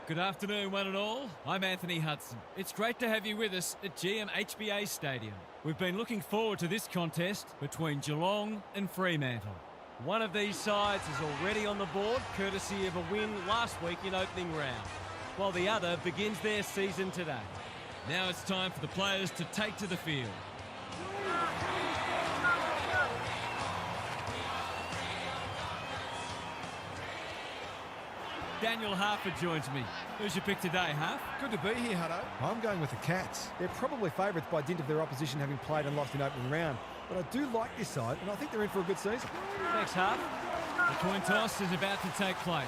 Good afternoon, one and all. I'm Anthony Hudson. It's great to have you with us at GMHBA Stadium. We've been looking forward to this contest between Geelong and Fremantle. One of these sides is already on the board, courtesy of a win last week in opening round, while the other begins their season today. Now it's time for the players to take to the field. Daniel Harford joins me. Who's your pick today, Harf? Good to be here, Hutto. I'm going with the Cats. They're probably favourites by dint of their opposition having played and lost in opening round. But I do like this side, and I think they're in for a good season. Thanks, Harf. The coin toss is about to take place.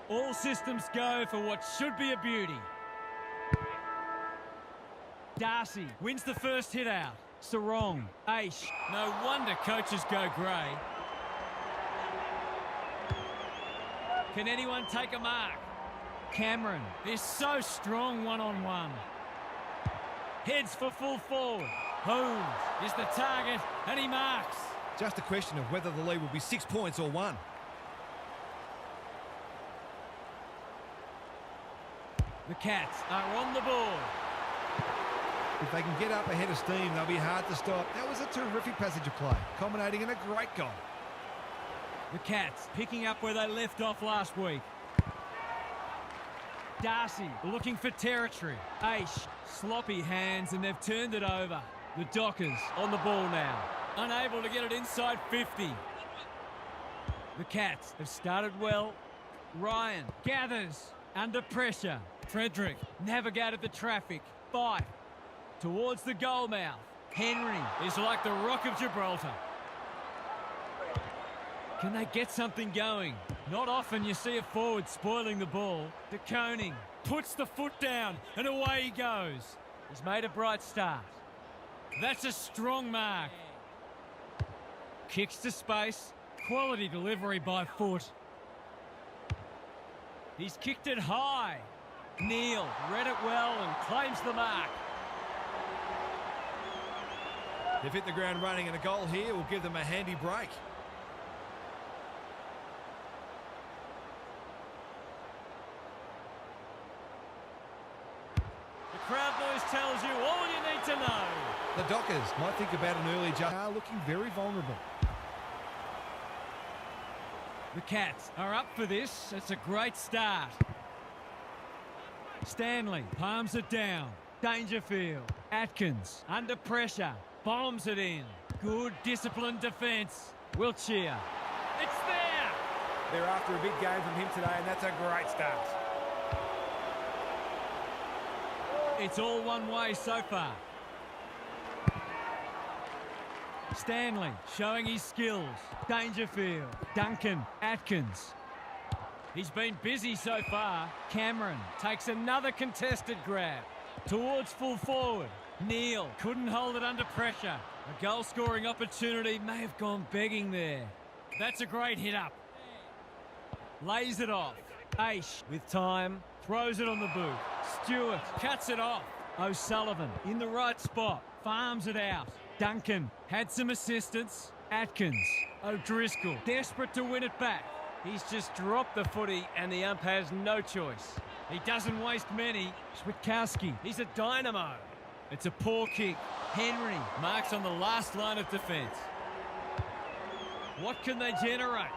All systems go for what should be a beauty. Darcy wins the first hit out. Sarong, Aish. No wonder coaches go grey. Can anyone take a mark? Cameron is so strong one-on-one. Heads for full forward. Holmes is the target and he marks. Just a question of whether the lead will be 6 points or 1. The Cats are on the board. If they can get up ahead of steam, they'll be hard to stop. That was a terrific passage of play, culminating in a great goal. The Cats picking up where they left off last week. Darcy looking for territory. Aish, sloppy hands, and they've turned it over. The Dockers on the ball now, unable to get it inside 50. The Cats have started well. Ryan gathers under pressure. Frederick navigated the traffic. Fife towards the goal mouth. Henry is like the Rock of Gibraltar. Can they get something going? Not often you see a forward spoiling the ball. De Koning puts the foot down and away he goes. He's made a bright start. That's a strong mark. Kicks to space. Quality delivery by foot. He's kicked it high. Neil read it well and claims the mark. They've hit the ground running, and a goal here will give them a handy break. The crowd noise tells you all you need to know. The Dockers might think about an early adjustment. They are looking very vulnerable. The Cats are up for this. It's a great start. Stanley palms it down. Dangerfield. Atkins under pressure. Bombs it in. Good disciplined defence. Wiltshire. It's there! They're after a big game from him today, and that's a great start. It's all one way so far. Stanley showing his skills. Dangerfield. Duncan. Atkins. He's been busy so far. Cameron takes another contested grab. Towards full forward. Neil couldn't hold it under pressure. A goal-scoring opportunity may have gone begging there. That's a great hit up. Lays it off. Aish with time. Throws it on the boot. Stewart cuts it off. O'Sullivan in the right spot. Farms it out. Duncan had some assistance. Atkins. O'Driscoll desperate to win it back. He's just dropped the footy and the ump has no choice. He doesn't waste many. Switkowski, he's a dynamo. It's a poor kick. Henry marks on the last line of defence. What can they generate?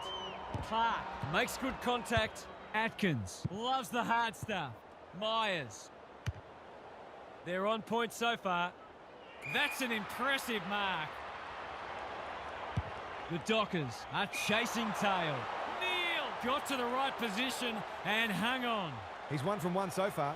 Clark makes good contact. Atkins loves the hard stuff. Myers. They're on point so far. That's an impressive mark. The Dockers are chasing tail. Neil got to the right position and hung on. He's 1 from 1 so far.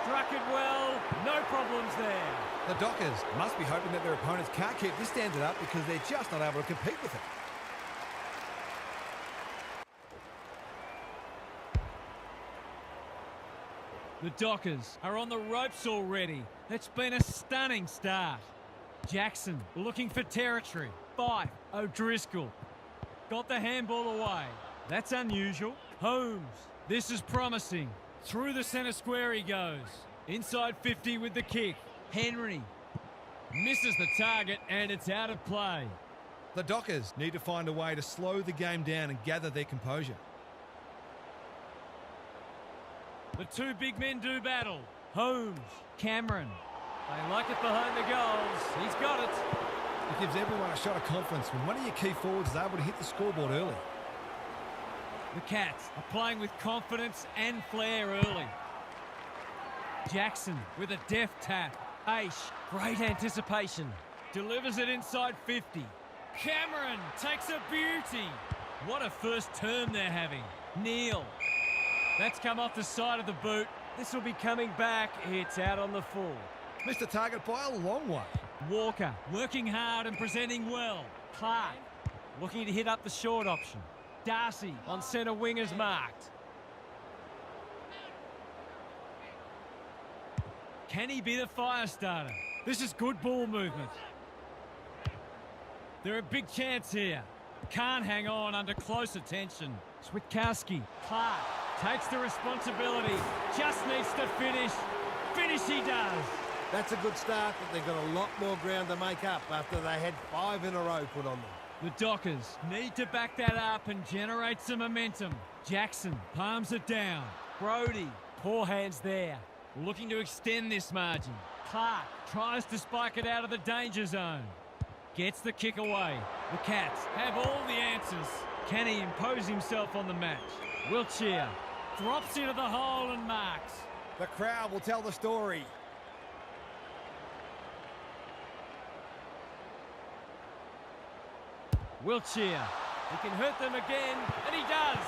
Struck it well, no problems there. The Dockers must be hoping that their opponents can't keep this standard up because they're just not able to compete with it. The Dockers are on the ropes already. It's been a stunning start. Jackson looking for territory. Fife, O'Driscoll. Got the handball away. That's unusual. Holmes. This is promising. Through the centre square he goes. Inside 50 with the kick. Henry. Misses the target and it's out of play. The Dockers need to find a way to slow the game down and gather their composure. The two big men do battle. Holmes. Cameron. They like it behind the goals. He's got it. It gives everyone a shot of confidence when one of your key forwards is able to hit the scoreboard early. The Cats are playing with confidence and flair early. Jackson with a deft tap. Aish, great anticipation. Delivers it inside 50. Cameron takes a beauty. What a first term they're having. Neal. That's come off the side of the boot. This will be coming back. It's out on the full. Missed the target by a long way. Walker working hard and presenting well. Clark looking to hit up the short option. Darcy on centre wing is marked. Can he be the fire starter? This is good ball movement. They're a big chance here. Can't hang on under close attention. Switkowski. Clark takes the responsibility. Just needs to finish. Finish he does. That's a good start, but they've got a lot more ground to make up after they had 5 in a row put on them. The Dockers need to back that up and generate some momentum. Jackson palms it down. Brody, poor hands there. Looking to extend this margin. Clark tries to spike it out of the danger zone. Gets the kick away. The Cats have all the answers. Can he impose himself on the match? Wiltshire drops into the hole and marks. The crowd will tell the story. Wiltshire. He can hurt them again, and he does.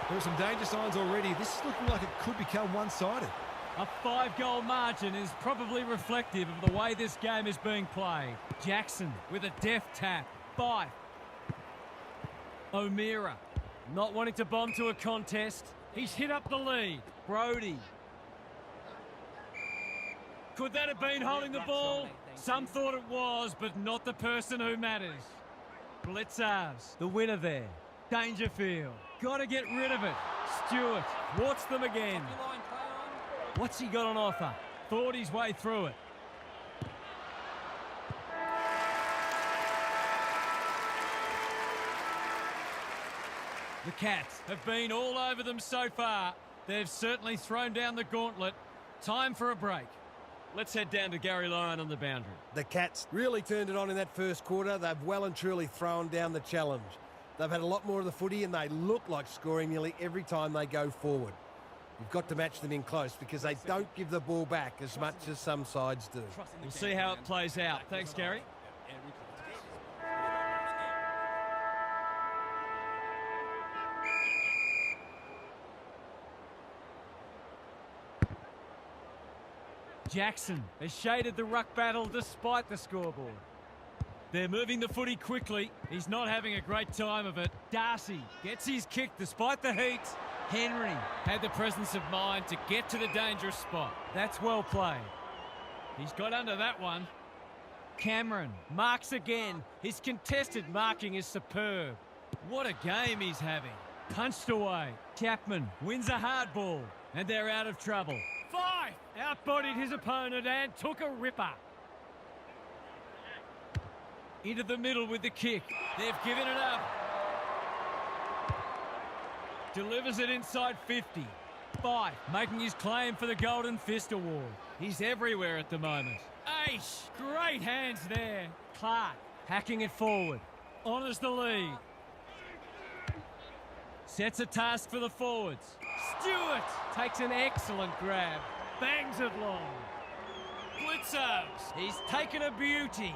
There are some danger signs already. This is looking like it could become one-sided. A 5-goal margin is probably reflective of the way this game is being played. Jackson with a deft tap. Fife. O'Meara. Not wanting to bomb to a contest. He's hit up the lead. Brody. Could that have been holding the ball? Some thought it was, but not the person who matters. Blitzars, the winner there. Dangerfield. Got to get rid of it. Stewart thwarts them again. What's he got on offer? Thought his way through it. The Cats have been all over them so far. They've certainly thrown down the gauntlet. Time for a break. Let's head down to Gary Lyon on the boundary. The Cats really turned it on in that first quarter. They've well and truly thrown down the challenge. They've had a lot more of the footy and they look like scoring nearly every time they go forward. You've got to match them in close because they don't give the ball back as much as some sides do. We'll see how it plays out. Thanks, Gary. Jackson has shaded the ruck battle despite the scoreboard. They're moving the footy quickly. He's not having a great time of it. Darcy gets his kick despite the heat. Henry had the presence of mind to get to the dangerous spot. That's well played. He's got under that one. Cameron marks again. His contested marking is superb. What a game he's having. Punched away. Chapman wins a hard ball, and they're out of trouble. Fife outbodied his opponent and took a ripper. Into the middle with the kick. They've given it up. Delivers it inside 50. Fife making his claim for the Golden Fist Award. He's everywhere at the moment. Aish, great hands there. Clark hacking it forward. Honours the lead. Sets a task for the forwards. Stewart takes an excellent grab. Bangs it long. Blitzers. He's taken a beauty.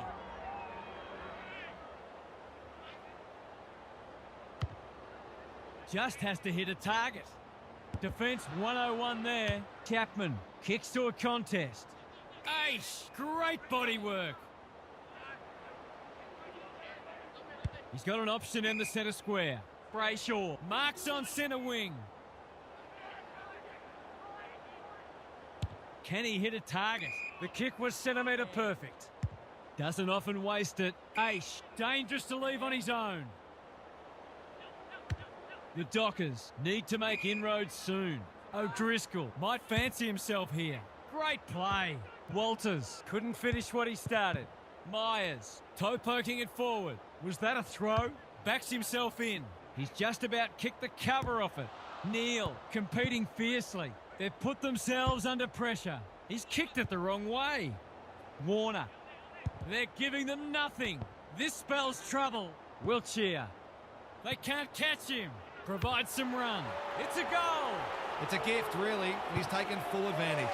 Just has to hit a target. Defence 101 there. Chapman kicks to a contest. Aish, great body work. He's got an option in the centre square. Brayshaw marks on centre wing. Can he hit a target? The kick was centimetre perfect. Doesn't often waste it. Aish, dangerous to leave on his own. The Dockers need to make inroads soon. O'Driscoll might fancy himself here. Great play. Walters Couldn't finish what he started. Myers, toe poking it forward. Was that a throw? Backs himself in. He's just about kicked the cover off it. Neal, competing fiercely. They've put themselves under pressure. He's kicked it the wrong way. Warner. They're giving them nothing. This spells trouble. Wiltshire. They can't catch him. Provide some run. It's a goal. It's a gift, really, and he's taken full advantage.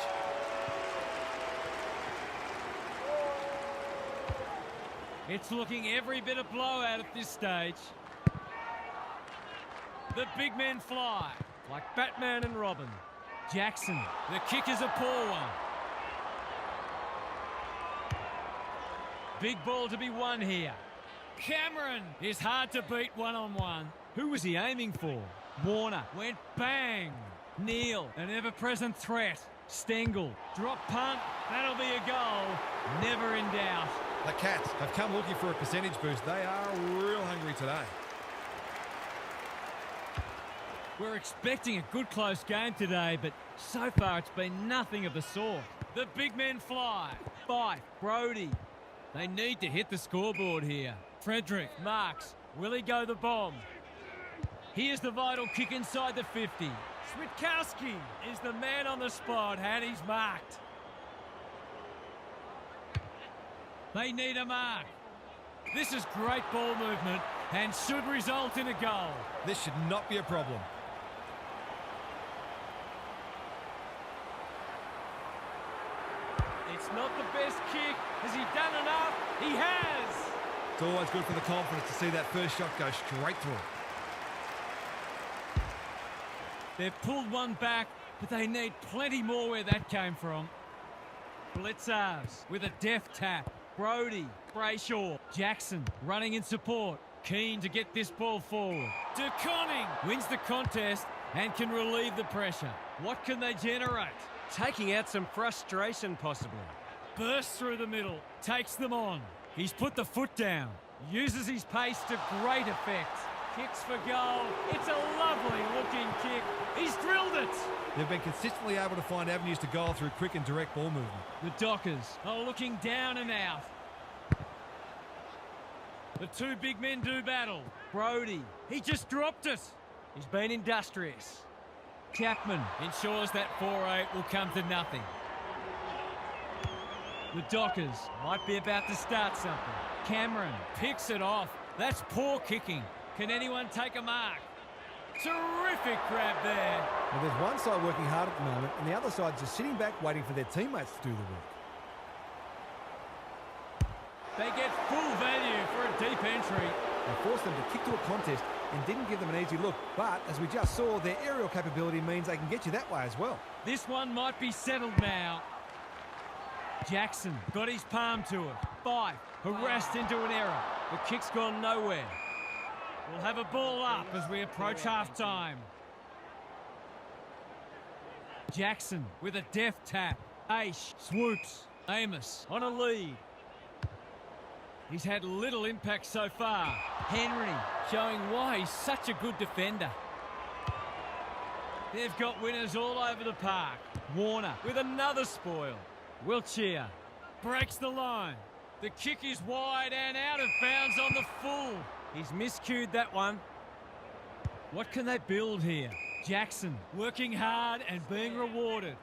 It's looking every bit a blowout at this stage. The big men fly. Like Batman and Robin. Jackson. The kick is a poor one. Big ball to be won here. Cameron is hard to beat one-on-one. Who was he aiming for? Warner went bang. Neal, an ever-present threat. Stengel, drop punt. That'll be a goal. Never in doubt. The Cats have come looking for a percentage boost. They are real hungry today. We're expecting a good close game today, but so far it's been nothing of the sort. The big men fly. Fife, Brody. They need to hit the scoreboard here. Frederick marks. Will he go the bomb? Here's the vital kick inside the 50. Switkowski is the man on the spot, and he's marked. They need a mark. This is great ball movement and should result in a goal. This should not be a problem. It's not the best kick. Has he done enough? He has. It's always good for the confidence to see that first shot go straight through. They've pulled one back, but they need plenty more where that came from. Blitzars with a deft tap. Brody, Brayshaw, Jackson running in support. Keen to get this ball forward. De Koning wins the contest and can relieve the pressure. What can they generate? Taking out some frustration, possibly. Bursts through the middle, takes them on. He's put the foot down, uses his pace to great effect. Kicks for goal. It's a lovely looking kick. He's drilled it. They've been consistently able to find avenues to goal through quick and direct ball movement. The Dockers are looking down and out. The two big men do battle. Brody, he just dropped it. He's been industrious. Chapman ensures that 4-8 will come to nothing. The Dockers might be about to start something. Cameron picks it off. That's poor kicking. Can anyone take a mark? Terrific grab there. Well, there's one side working hard at the moment, and the other side just sitting back waiting for their teammates to do the work. They get full value for a deep entry. They forced them to kick to a contest and didn't give them an easy look. But, as we just saw, their aerial capability means they can get you that way as well. This one might be settled now. Jackson got his palm to it. Fife harassed into an error. The kick's gone nowhere. We'll have a ball up as we approach half-time. Jackson with a deft tap. Aish swoops. Amos on a lead. He's had little impact so far. Henry showing why he's such a good defender. They've got winners all over the park. Warner with another spoil. Wiltshire breaks the line. The kick is wide and out of bounds on the full. He's miscued that one. What can they build here? Jackson working hard and being rewarded.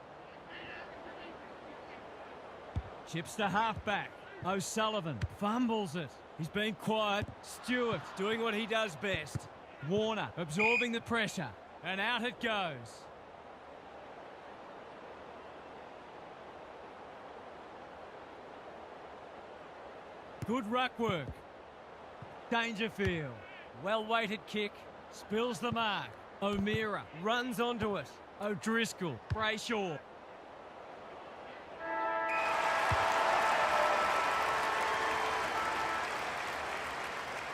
Chips to halfback. O'Sullivan fumbles it. He's been quiet. Stewart doing what he does best. Warner absorbing the pressure. And out it goes. Good ruck work. Dangerfield. Well-weighted kick. Spills the mark. O'Meara runs onto it. O'Driscoll. Brayshaw.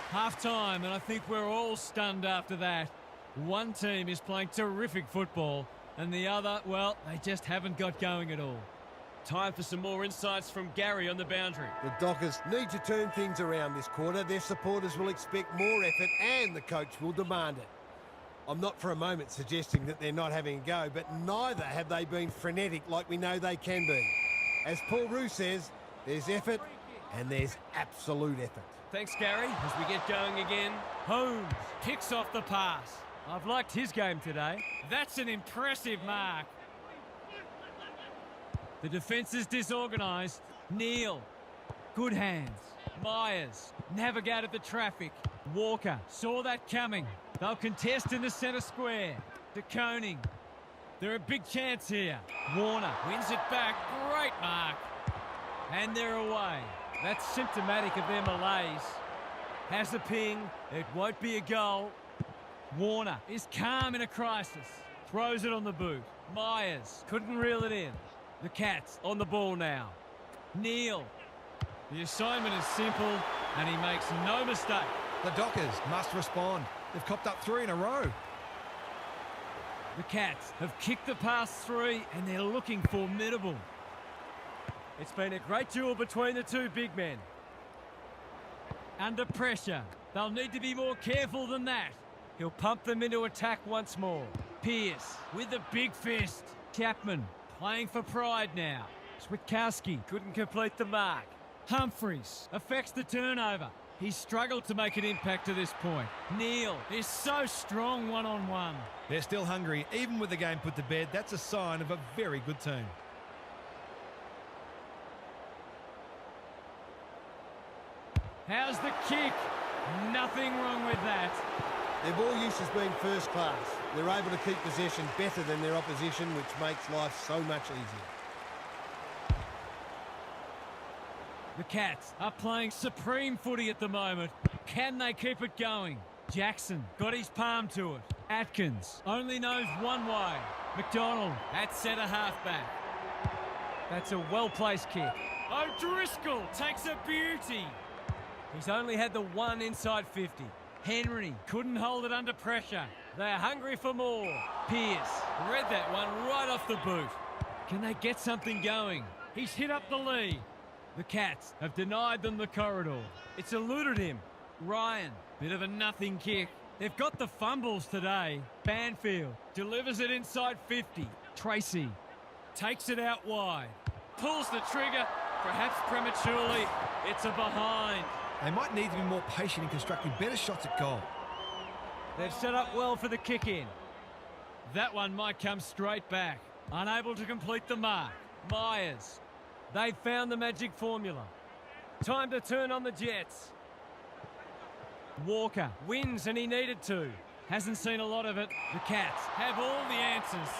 Half-time, and I think we're all stunned after that. One team is playing terrific football, and the other, well, they just haven't got going at all. Time for some more insights from Gary on the boundary. The Dockers need to turn things around this quarter. Their supporters will expect more effort and the coach will demand it. I'm not for a moment suggesting that they're not having a go, but neither have they been frenetic like we know they can be. As Paul Roux says, there's effort and there's absolute effort. Thanks, Gary. As we get going again. Holmes kicks off the pass. I've liked his game today. That's an impressive mark. The defence is disorganised. Neal. Good hands. Myers navigated the traffic. Walker saw that coming. They'll contest in the centre square. De Koning. They're a big chance here. Warner wins it back. Great mark. And they're away. That's symptomatic of their malaise. Has a ping. It won't be a goal. Warner is calm in a crisis. Throws it on the boot. Myers couldn't reel it in. The Cats on the ball now. Neal. The assignment is simple and he makes no mistake. The Dockers must respond. They've copped up 3 in a row. The Cats have kicked the past 3 and they're looking formidable. It's been a great duel between the two big men. Under pressure. They'll need to be more careful than that. He'll pump them into attack once more. Pearce with a big fist. Chapman playing for pride now. Switkowski couldn't complete the mark. Humphreys affects the turnover. He's struggled to make an impact to this point. Neal is so strong one-on-one. They're still hungry. Even with the game put to bed, that's a sign of a very good team. How's the kick? Nothing wrong with that. Their ball use has been first class. They're able to keep possession better than their opposition, which makes life so much easier. The Cats are playing supreme footy at the moment. Can they keep it going? Jackson got his palm to it. Atkins only knows one way. McDonald at centre halfback. That's a well-placed kick. O'Driscoll takes a beauty. He's only had the one inside 50. Henry couldn't hold it under pressure. They're hungry for more. Pearce read that one right off the boot. Can they get something going? He's hit up the lead. The Cats have denied them the corridor. It's eluded him. Ryan, bit of a nothing kick. They've got the fumbles today. Banfield delivers it inside 50. Tracy takes it out wide. Pulls the trigger, perhaps prematurely. It's a behind. They might need to be more patient in constructing better shots at goal. They've set up well for the kick-in. That one might come straight back. Unable to complete the mark. Myers. They've found the magic formula. Time to turn on the Jets. Walker wins and he needed to. Hasn't seen a lot of it. The Cats have all the answers.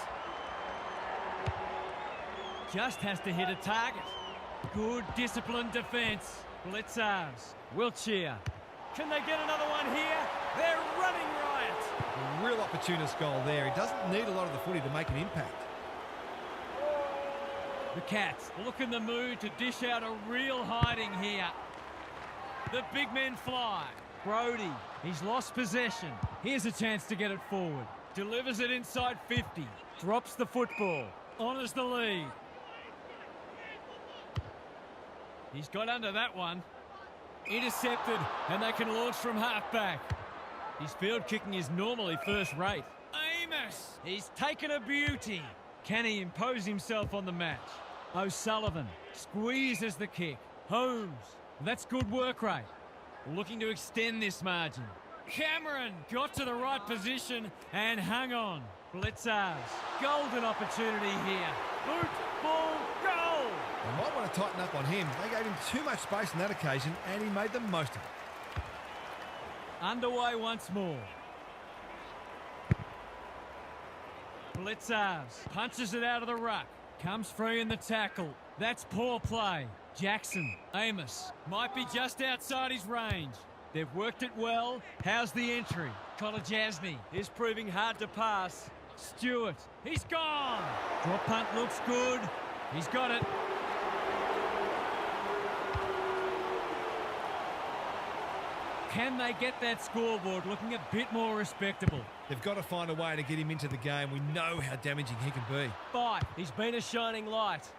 Just has to hit a target. Good disciplined defence. Blitzers. Wiltshire. Can they get another one here? They're running riot. A real opportunist goal there. He doesn't need a lot of the footy to make an impact. The Cats look in the mood to dish out a real hiding here. The big men fly. Brody, he's lost possession. Here's a chance to get it forward. Delivers it inside 50. Drops the football. Honours the lead. He's got under that one. Intercepted, and they can launch from half-back. His field kicking is normally first rate. Amos, he's taken a beauty. Can he impose himself on the match? O'Sullivan squeezes the kick. Holmes, that's good work rate. Looking to extend this margin. Cameron got to the right position and hung on. Blitzers, golden opportunity here. Boot, ball, goal! They might want to tighten up on him. They gave him too much space on that occasion and he made the most of it. Underway once more. Blitzers punches it out of the ruck. Comes free in the tackle. That's poor play. Jackson, Amos, might be just outside his range. They've worked it well. How's the entry? Kolajasny is proving hard to pass. Stewart, he's gone. Drop punt looks good. He's got it. Can they get that scoreboard looking a bit more respectable? They've got to find a way to get him into the game. We know how damaging he can be. Fight. He's been a shining light.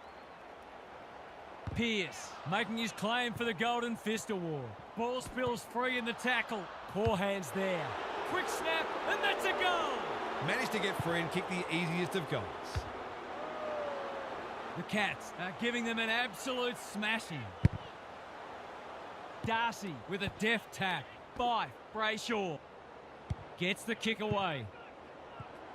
Pierce making his claim for the Golden Fist Award. Ball spills free in the tackle. Poor hands there. Quick snap, and that's a goal! Managed to get free and kick the easiest of goals. The Cats are giving them an absolute smashing. Darcy with a deft tap. Fife, Brayshaw gets the kick away.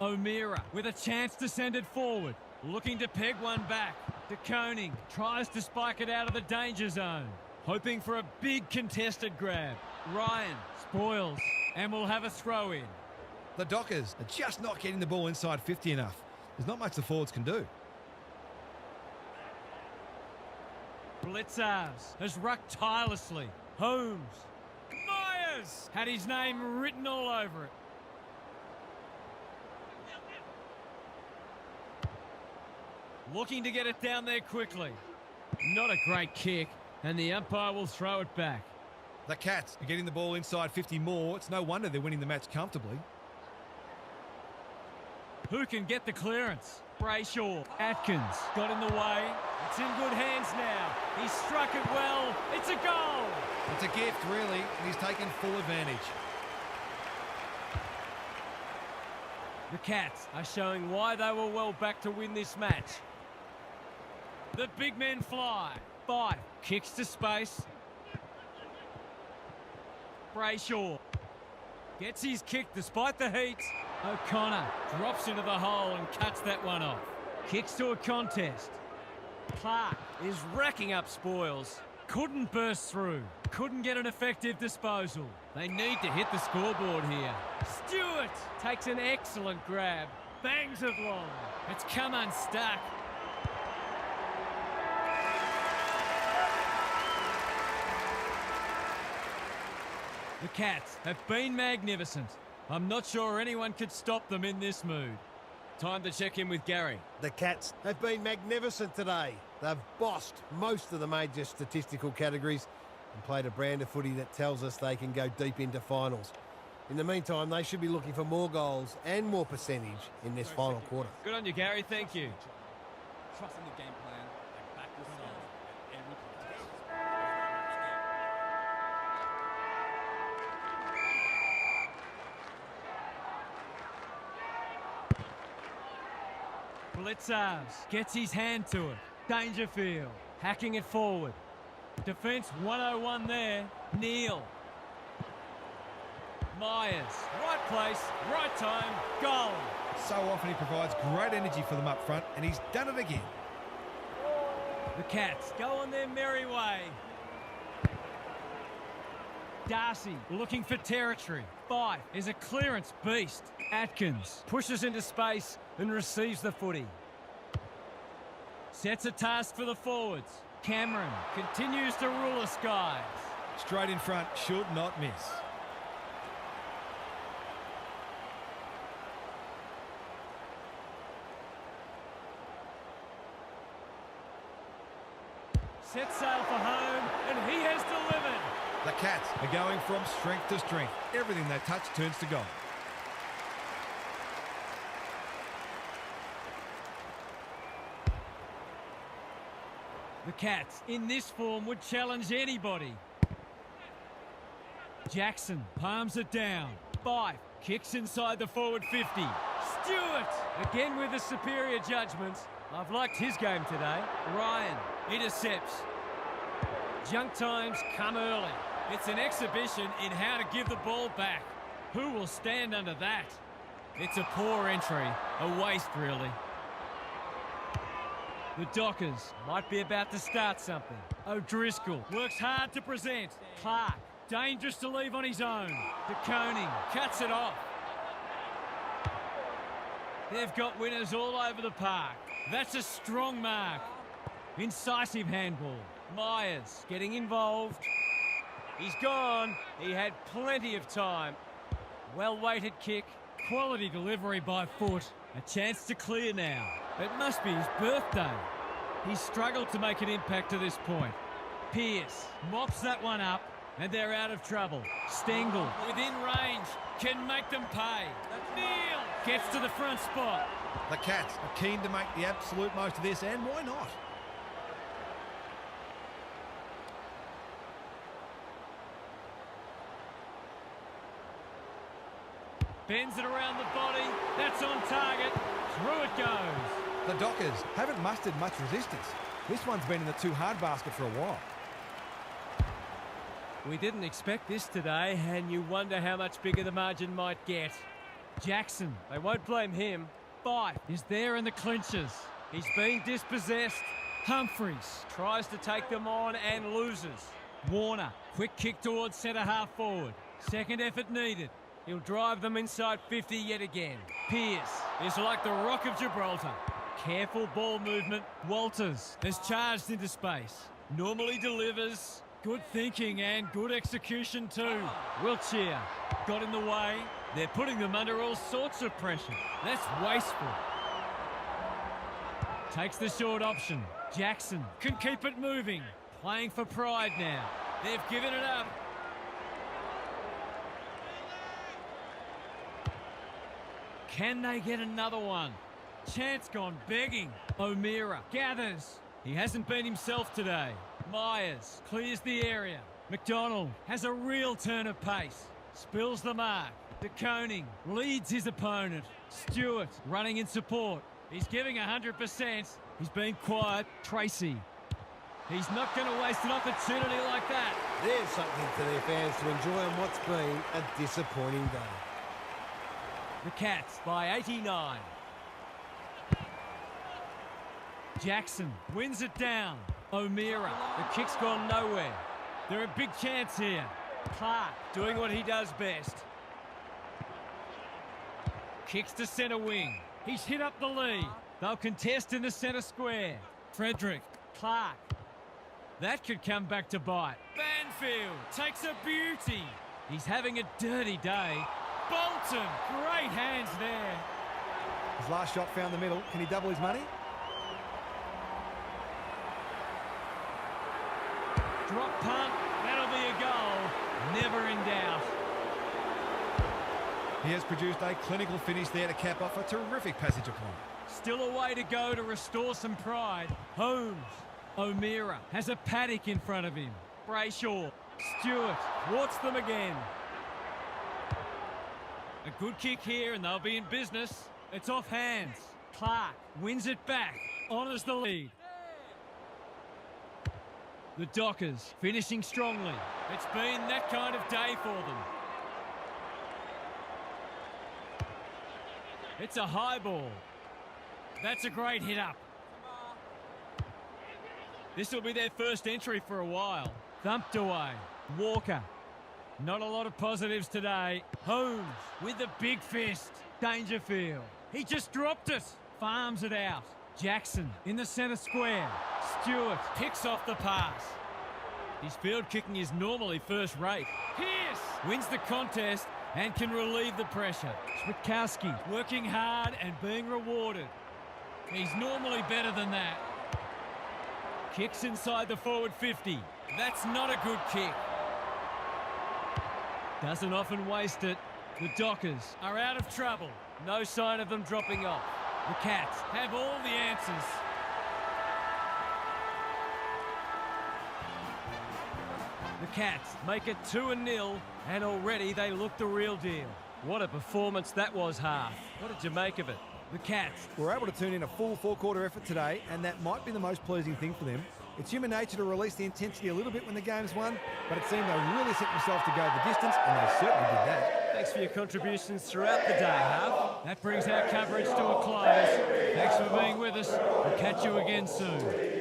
O'Meara with a chance to send it forward. Looking to peg one back. De Koning tries to spike it out of the danger zone. Hoping for a big contested grab. Ryan spoils and will have a throw in. The Dockers are just not getting the ball inside 50 enough. There's not much the forwards can do. Blitzars has rucked tirelessly. Holmes. Myers had his name written all over it. Looking to get it down there quickly. Not a great kick, and the umpire will throw it back. The Cats are getting the ball inside 50 more. It's no wonder they're winning the match comfortably. Who can get the clearance? Brayshaw. Atkins got in the way. It's in good hands now. He struck it well. It's a goal. It's a gift, really, and he's taken full advantage. The Cats are showing why they were well back to win this match. The big men fly. Fife kicks to space. Brayshaw gets his kick despite the heat. O'Connor drops into the hole and cuts that one off. Kicks to a contest. Clark is racking up spoils. Couldn't burst through. Couldn't get an effective disposal. They need to hit the scoreboard here. Stewart takes an excellent grab. Bangs it long. It's come unstuck. The Cats have been magnificent. I'm not sure anyone could stop them in this mood. Time to check in with Gary. The Cats have been magnificent today. They've bossed most of the major statistical categories and played a brand of footy that tells us they can go deep into finals. In the meantime, they should be looking for more goals and more percentage in this final quarter. Good on you, Gary. Thank you. Trusting the game plan and back yourself at every Blitzars gets his hand to it. Dangerfield hacking it forward. Defence 101 there. Neal. Myers. Right place, right time, goal. So often he provides great energy for them up front, and he's done it again. The Cats go on their merry way. Darcy looking for territory. Fife is a clearance beast. Atkins pushes into space and receives the footy. Sets a task for the forwards. Cameron continues to rule the skies. Straight in front, should not miss. Set sail for home, and he has delivered. The Cats are going from strength to strength. Everything they touch turns to gold. The Cats, in this form, would challenge anybody. Jackson palms it down. Fife kicks inside the forward 50. Stewart, again with the superior judgment. I've liked his game today. Ryan intercepts. Junk times come early. It's an exhibition in how to give the ball back. Who will stand under that? It's a poor entry, a waste really. The Dockers might be about to start something. O'Driscoll works hard to present. Clark, dangerous to leave on his own. De Koning cuts it off. They've got winners all over the park. That's a strong mark. Incisive handball. Myers getting involved. He's gone. He had plenty of time. Well-weighted kick. Quality delivery by foot. A chance to clear now. It must be his birthday. He's struggled to make an impact to this point. Pierce mops that one up, and they're out of trouble. Stengel, within range, can make them pay. Neal gets to the front spot. The Cats are keen to make the absolute most of this, and why not? Bends it around the body. That's on target. Through it goes. The Dockers haven't mustered much resistance. This one's been in the too hard basket for a while. We didn't expect this today, and you wonder how much bigger the margin might get. Jackson They won't blame him. is there in the clinches. He's being dispossessed, Humphreys tries to take them on and loses. Warner, quick kick towards centre half forward. Second effort needed. He'll drive them inside 50 yet again. Pierce is like the Rock of Gibraltar. Careful ball movement. Walters has charged into space. Normally delivers. Good thinking and good execution too. Wiltshire got in the way. They're putting them under all sorts of pressure. That's wasteful. Takes the short option. Jackson can keep it moving. Playing for pride now. They've given it up. Can they get another one? Chance gone begging. O'Meara gathers. He hasn't been himself today. Myers clears the area. McDonald has a real turn of pace. Spills the mark. De Koning leads his opponent. Stewart running in support. He's giving 100%. He's been quiet. Tracy. He's not going to waste an opportunity like that. There's something for their fans to enjoy on what's been a disappointing day. The Cats by 89. Jackson wins it down. O'Meara. The kick's gone nowhere. They're a big chance here. Clark doing what he does best. Kicks to centre wing. He's hit up the lead. They'll contest in the centre square. Frederick. Clark. That could come back to bite. Banfield takes a beauty. He's having a dirty day. Bolton. Great hands there. His last shot found the middle. Can he double his money? Drop punt. That'll be a goal. Never in doubt. He has produced a clinical finish there to cap off a terrific passage of play. Still a way to go to restore some pride. Holmes. O'Meara has a paddock in front of him. Brayshaw. Stewart thwarts them again. A good kick here and they'll be in business. It's off hands. Clark wins it back. Honours the lead. The Dockers finishing strongly. It's been that kind of day for them. It's a high ball. That's a great hit up. This will be their first entry for a while. Thumped away. Walker. Not a lot of positives today. Holmes with the big fist. Dangerfield. He just dropped it. Farms it out. Jackson in the centre square. Stewart picks off the pass. His field kicking is normally first rate. Pierce wins the contest and can relieve the pressure. Switkowski working hard and being rewarded. He's normally better than that. Kicks inside the forward 50. That's not a good kick. Doesn't often waste it. The Dockers are out of trouble. No sign of them dropping off. The Cats have all the answers. The Cats make it 2-0, and already they look the real deal. What a performance that was, Half. What did you make of it? The Cats Were able to turn in a full four-quarter effort today, and that might be the most pleasing thing for them. It's human nature to release the intensity a little bit when the game's won, but it seemed they really set themselves to go the distance, and they certainly did that. Thanks for your contributions throughout the day, Half. That brings our coverage to a close. Thanks for being with us. We'll catch you again soon.